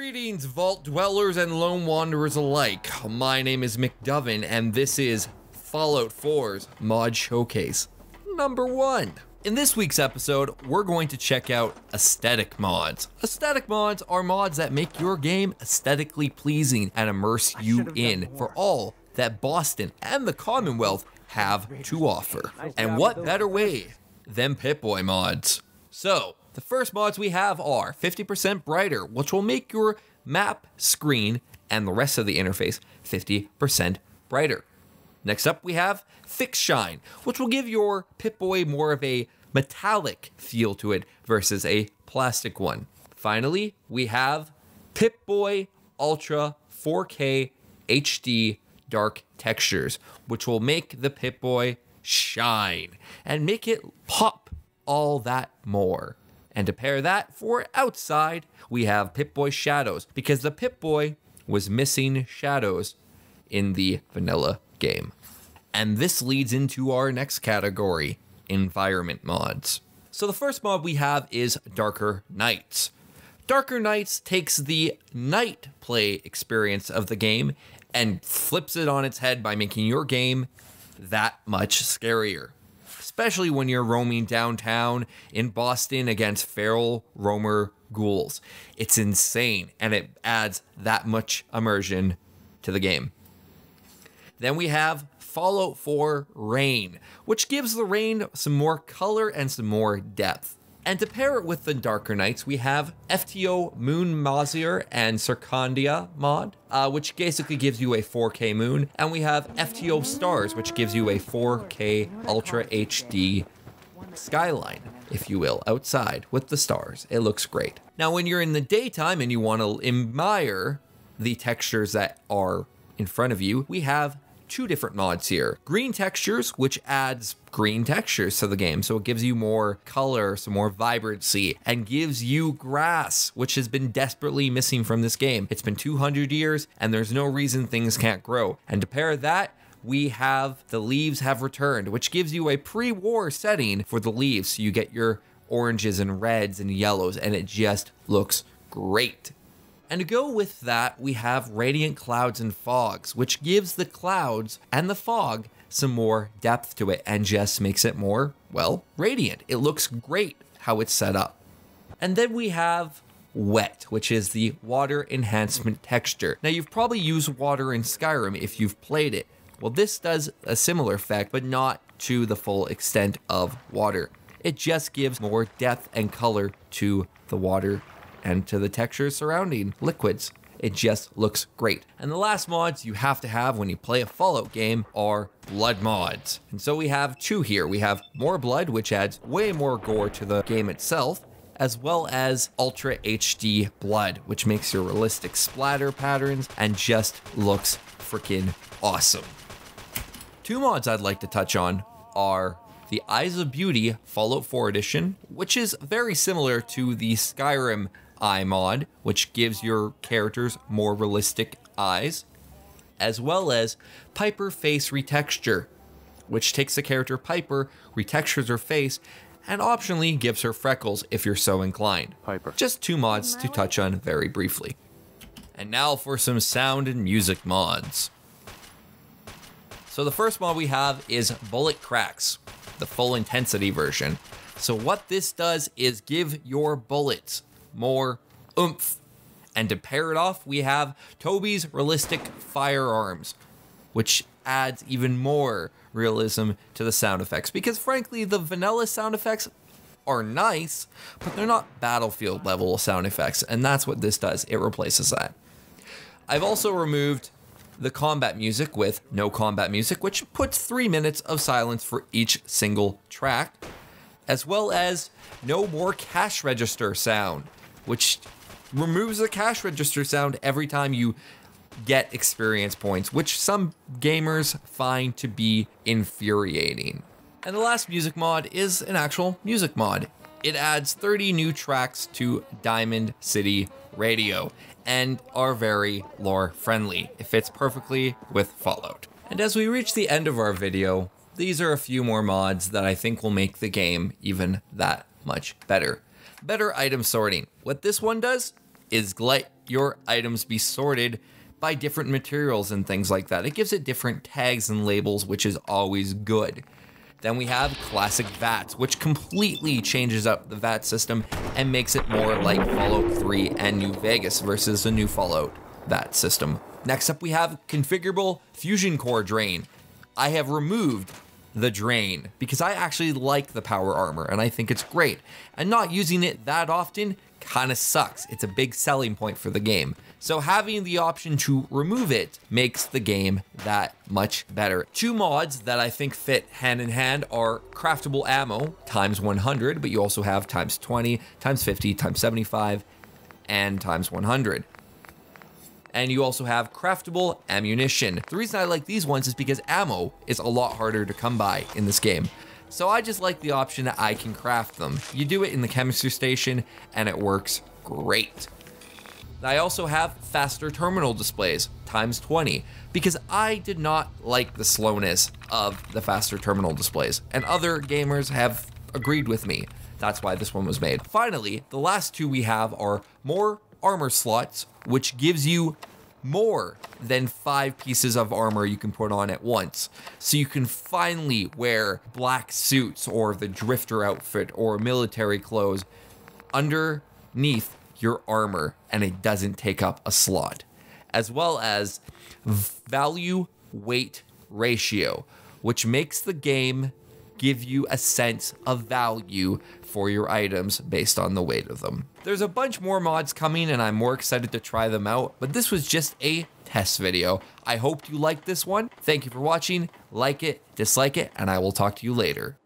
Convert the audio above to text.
Greetings, Vault Dwellers and Lone Wanderers alike. My name is McDovin, and this is Fallout 4's Mod Showcase number 1. In this week's episode, we're going to check out aesthetic mods. Aesthetic mods are mods that make your game aesthetically pleasing and immerse you in for all that Boston and the Commonwealth have to offer. And what better way than Pip-Boy mods? So, the first mods we have are 50% brighter, which will make your map, screen, and the rest of the interface 50% brighter. Next up we have Thick Shine, which will give your Pip-Boy more of a metallic feel to it versus a plastic one. Finally, we have Pip-Boy Ultra 4K HD Dark Textures, which will make the Pip-Boy shine and make it pop all that more. And to pair that for outside, we have PipBoyShadows, because the Pip-Boy was missing shadows in the vanilla game. And this leads into our next category, environment mods. So the first mod we have is Darker Nights. Darker Nights takes the night play experience of the game and flips it on its head by making your game that much scarier. Especially when you're roaming downtown in Boston against feral roamer ghouls. It's insane, and it adds that much immersion to the game. Then we have Fallout 4 Rain, which gives the rain some more color and some more depth. And to pair it with the Darker Nights, we have FTO Moon Mazier and Circondia mod, which basically gives you a 4K moon. And we have FTO Stars, which gives you a 4K Ultra HD skyline, if you will, outside with the stars. It looks great. Now, when you're in the daytime and you want to admire the textures that are in front of you, we have two different mods here. Green Textures, which adds green textures to the game, so it gives you more color, some more vibrancy, and gives you grass, which has been desperately missing from this game. It's been 200 years, and there's no reason things can't grow. And to pair that, we have The Leaves Have Returned, which gives you a pre-war setting for the leaves, so you get your oranges and reds and yellows, and it just looks great. And to go with that, we have Radiant Clouds and Fogs, which gives the clouds and the fog some more depth to it and just makes it more, well, radiant. It looks great how it's set up. And then we have Wet, which is the water enhancement texture. Now, you've probably used water in Skyrim if you've played it. Well, this does a similar effect, but not to the full extent of water. It just gives more depth and color to the water and to the textures surrounding liquids. It just looks great. And the last mods you have to have when you play a Fallout game are blood mods. And so we have two here. We have More Blood, which adds way more gore to the game itself, as well as Ultra HD Blood, which makes your realistic splatter patterns and just looks freaking awesome. Two mods I'd like to touch on are the Eyes of Beauty Fallout 4 Edition, which is very similar to the Skyrim eye mod, which gives your characters more realistic eyes, as well as Piper Face Retexture, which takes the character Piper, retextures her face, and optionally gives her freckles if you're so inclined. Piper. Just two mods to touch on very briefly. And now for some sound and music mods. So the first mod we have is Bullet Cracks, the full intensity version. So what this does is give your bullets more oomph. And to pair it off, we have Towbie's Realistic Firearms, which adds even more realism to the sound effects. Because frankly, the vanilla sound effects are nice, but they're not Battlefield level sound effects. And that's what this does. It replaces that. I've also removed the combat music with no combat music, which puts 3 minutes of silence for each single track, as well as no more cash register sound, which removes the cash register sound every time you get experience points, which some gamers find to be infuriating. And the last music mod is an actual music mod. It adds 30 new tracks to Diamond City Radio and are very lore friendly. It fits perfectly with Fallout. And as we reach the end of our video, these are a few more mods that I think will make the game even that much better. Better item sorting. What this one does, is let your items be sorted by different materials and things like that. It gives it different tags and labels, which is always good. Then we have classic V.A.T.S, which completely changes up the V.A.T system and makes it more like Fallout 3 and New Vegas versus the new Fallout V.A.T system. Next up, we have configurable fusion core drain. I have removed the drain because I actually like the power armor and I think it's great. And not using it that often kind of sucks. It's a big selling point for the game. So having the option to remove it makes the game that much better. Two mods that I think fit hand in hand are Craftable Ammo times 100, but you also have times 20, times 50, times 75, and times 100. And you also have Craftable Ammunition. The reason I like these ones is because ammo is a lot harder to come by in this game. So I just like the option that I can craft them. You do it in the chemistry station and it works great. I also have faster terminal displays, times 20, because I did not like the slowness of the faster terminal displays, and other gamers have agreed with me. That's why this one was made. Finally, the last two we have are more armor slots, which gives you more than 5 pieces of armor you can put on at once. So you can finally wear black suits or the drifter outfit or military clothes underneath your armor, and it doesn't take up a slot. As well as value weight ratio, which makes the game give you a sense of value for your items based on the weight of them. There's a bunch more mods coming and I'm more excited to try them out, but this was just a test video. I hope you liked this one. Thank you for watching. Like it, dislike it, and I will talk to you later.